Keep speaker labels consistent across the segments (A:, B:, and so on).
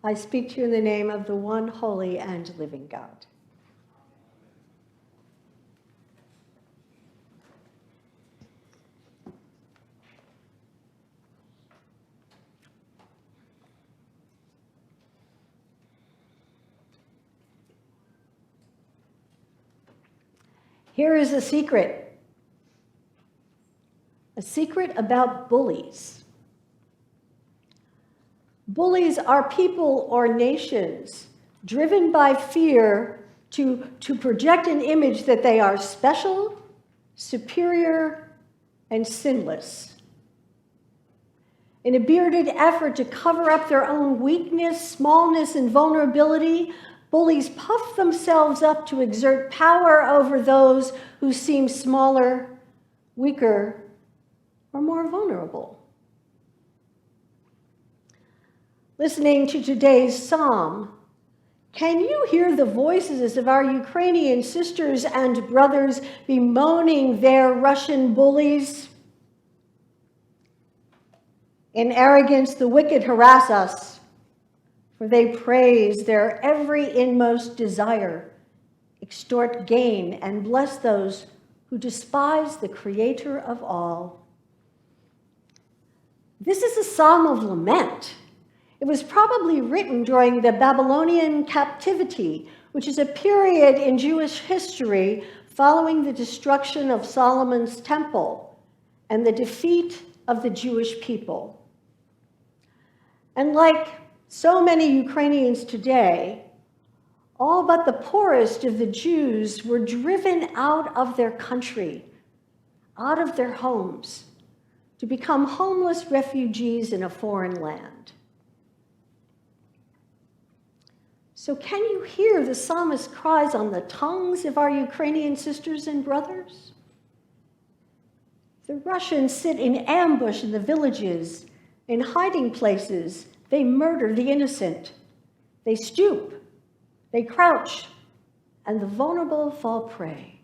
A: I speak to you in the name of the one holy and living God. Here is a secret about bullies. Bullies are people or nations driven by fear to project an image that they are special, superior, and sinless. In a bearded effort to cover up their own weakness, smallness, and vulnerability, bullies puff themselves up to exert power over those who seem smaller, weaker, or more vulnerable. Listening to today's psalm, can you hear the voices of our Ukrainian sisters and brothers bemoaning their Russian bullies? In arrogance, the wicked harass us, for they praise their every inmost desire, extort gain, and bless those who despise the Creator of all. This is a psalm of lament. It was probably written during the Babylonian captivity, which is a period in Jewish history following the destruction of Solomon's temple and the defeat of the Jewish people. And like so many Ukrainians today, all but the poorest of the Jews were driven out of their country, out of their homes, to become homeless refugees in a foreign land. So can you hear the psalmist's cries on the tongues of our Ukrainian sisters and brothers? The Russians sit in ambush in the villages, in hiding places. They murder the innocent. They stoop, they crouch, and the vulnerable fall prey.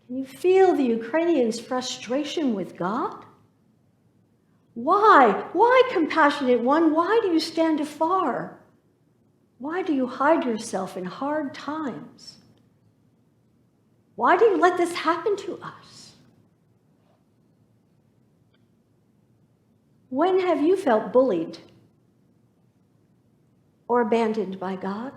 A: Can you feel the Ukrainians' frustration with God? Why, compassionate one? Why do you stand afar? Why do you hide yourself in hard times? Why do you let this happen to us? When have you felt bullied or abandoned by God?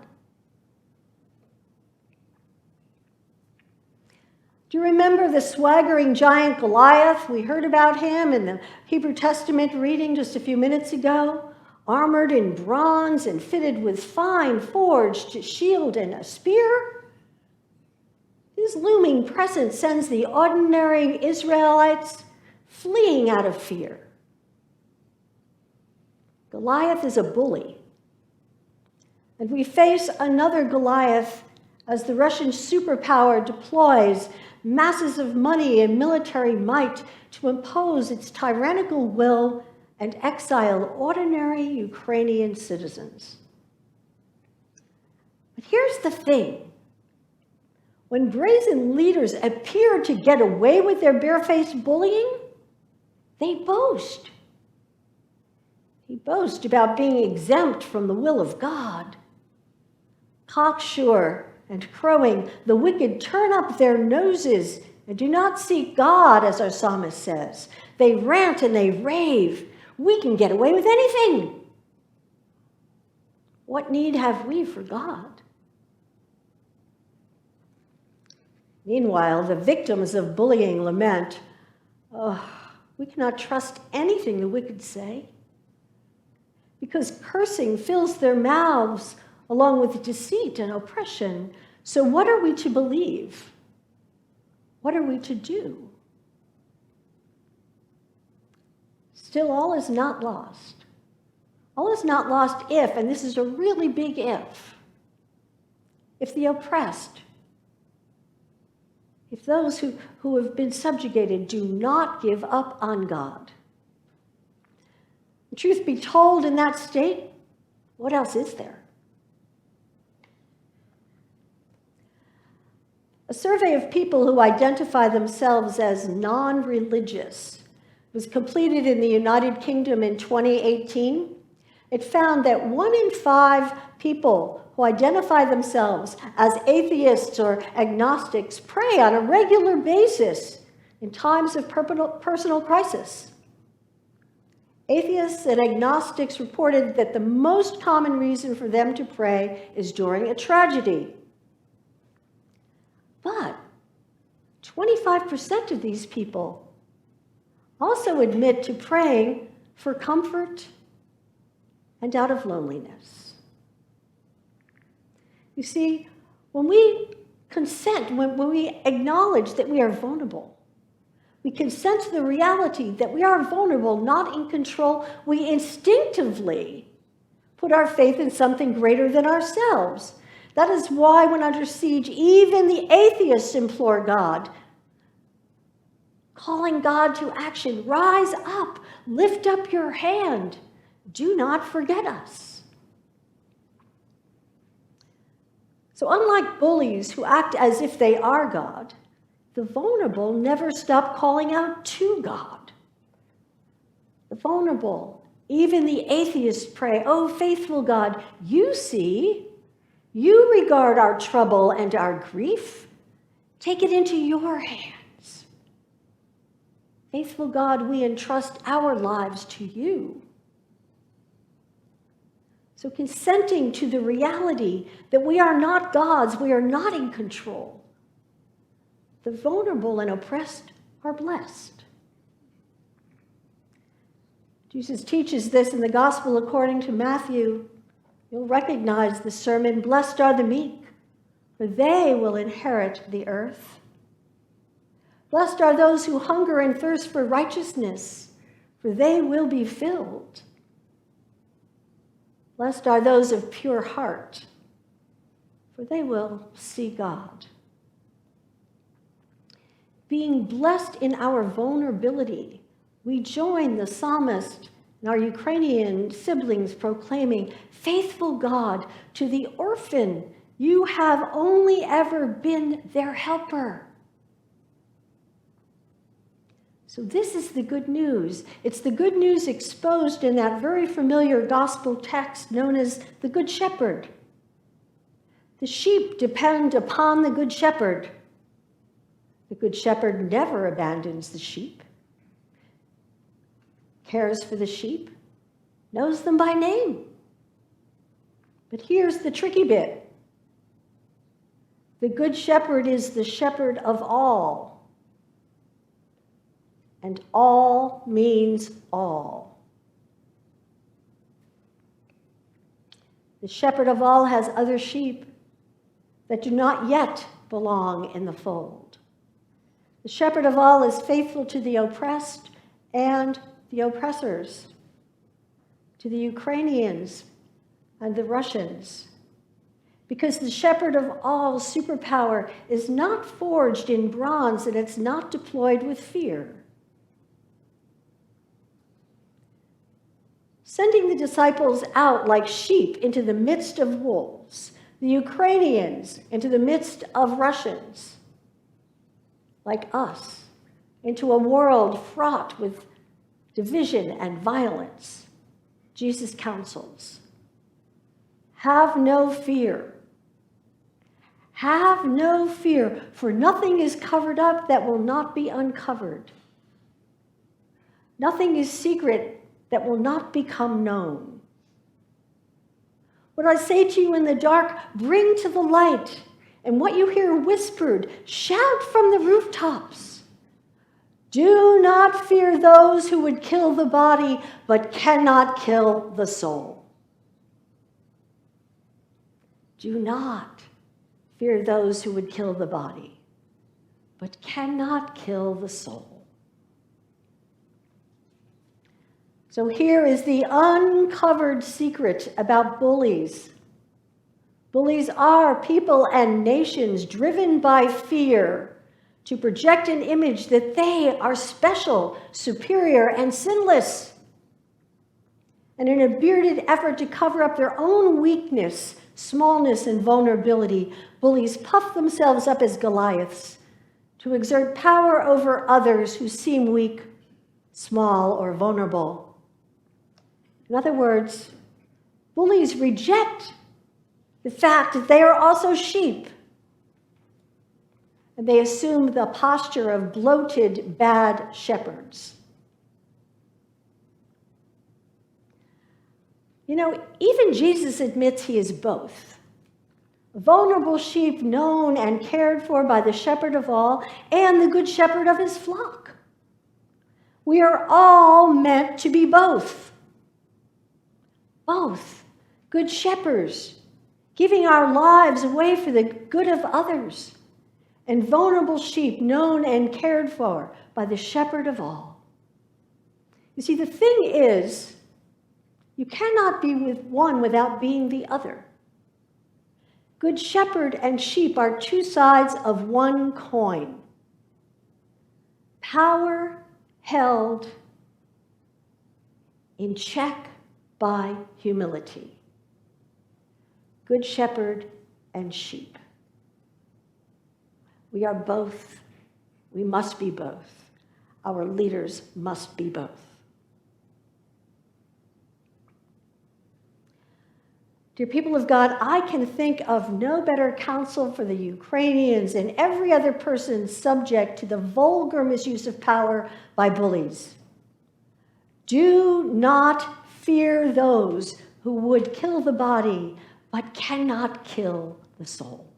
A: Do you remember the swaggering giant Goliath? We heard about him in the Hebrew Testament reading just a few minutes ago, armored in bronze and fitted with fine forged shield and a spear. His looming presence sends the ordinary Israelites fleeing out of fear. Goliath is a bully, and we face another Goliath as the Russian superpower deploys masses of money and military might to impose its tyrannical will and exile ordinary Ukrainian citizens. But here's the thing. When brazen leaders appear to get away with their barefaced bullying, they boast. They boast about being exempt from the will of God. Cocksure and crowing, the wicked turn up their noses and do not seek God, as our psalmist says. They rant and they rave. We can get away with anything. What need have we for God? Meanwhile, the victims of bullying lament, we cannot trust anything the wicked say, because cursing fills their mouths along with deceit and oppression. So what are we to believe? What are we to do? Still, all is not lost. All is not lost if, and this is a really big if the oppressed, if those who have been subjugated do not give up on God. The truth be told, in that state, what else is there? A survey of people who identify themselves as non-religious was completed in the United Kingdom in 2018, it found that 1 in 5 people who identify themselves as atheists or agnostics pray on a regular basis in times of personal crisis. Atheists and agnostics reported that the most common reason for them to pray is during a tragedy. But 25% of these people also admit to praying for comfort and out of loneliness. You see, when we consent, when we acknowledge that we are vulnerable, we consent to the reality that we are vulnerable, not in control, we instinctively put our faith in something greater than ourselves. That is why when under siege, even the atheists implore God, calling God to action. Rise up, lift up your hand. Do not forget us. So unlike bullies who act as if they are God, the vulnerable never stop calling out to God. The vulnerable, even the atheists pray, "Oh, faithful God, you see, you regard our trouble and our grief. Take it into your hands. Faithful God, we entrust our lives to you." So consenting to the reality that we are not gods, we are not in control. The vulnerable and oppressed are blessed. Jesus teaches this in the Gospel according to Matthew. You'll recognize the sermon, "Blessed are the meek, for they will inherit the earth. Blessed are those who hunger and thirst for righteousness, for they will be filled. Blessed are those of pure heart, for they will see God." Being blessed in our vulnerability, we join the psalmist and our Ukrainian siblings proclaiming, "Faithful God, to the orphan, you have only ever been their helper." So this is the good news. It's the good news exposed in that very familiar gospel text known as the Good Shepherd. The sheep depend upon the Good Shepherd. The Good Shepherd never abandons the sheep, cares for the sheep, knows them by name. But here's the tricky bit. The Good Shepherd is the shepherd of all. And all means all. The shepherd of all has other sheep that do not yet belong in the fold. The shepherd of all is faithful to the oppressed and the oppressors, to the Ukrainians and the Russians, because the shepherd of all's superpower is not forged in bronze and it's not deployed with fear. Sending the disciples out like sheep into the midst of wolves, the Ukrainians into the midst of Russians, like us, into a world fraught with division and violence, Jesus counsels, have no fear. Have no fear, for nothing is covered up that will not be uncovered. Nothing is secret that will not become known. What I say to you in the dark, bring to the light, and what you hear whispered, shout from the rooftops. Do not fear those who would kill the body, but cannot kill the soul. Do not fear those who would kill the body, but cannot kill the soul. So here is the uncovered secret about bullies. Bullies are people and nations driven by fear to project an image that they are special, superior, and sinless. And in a bearded effort to cover up their own weakness, smallness, and vulnerability, bullies puff themselves up as Goliaths to exert power over others who seem weak small or vulnerable. In other words, bullies reject the fact that they are also sheep, and they assume the posture of bloated, bad shepherds. You know, even Jesus admits he is both. A vulnerable sheep known and cared for by the shepherd of all and the good shepherd of his flock. We are all meant to be both. Both good shepherds, giving our lives away for the good of others, and vulnerable sheep known and cared for by the shepherd of all. You see, the thing is, you cannot be with one without being the other. Good shepherd and sheep are two sides of one coin. Power held in check by humility. Good shepherd and sheep. We are both. We must be both. Our leaders must be both. Dear people of God, I can think of no better counsel for the Ukrainians and every other person subject to the vulgar misuse of power by bullies. Do not fear those who would kill the body, but cannot kill the soul.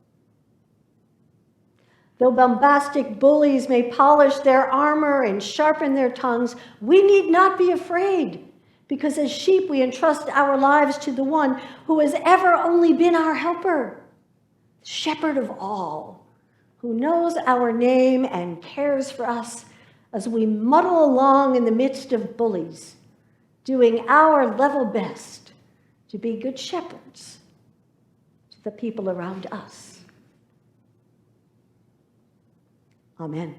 A: Though bombastic bullies may polish their armor and sharpen their tongues, we need not be afraid. Because as sheep, we entrust our lives to the one who has ever only been our helper, shepherd of all, who knows our name and cares for us as we muddle along in the midst of bullies, doing our level best to be good shepherds to the people around us. Amen.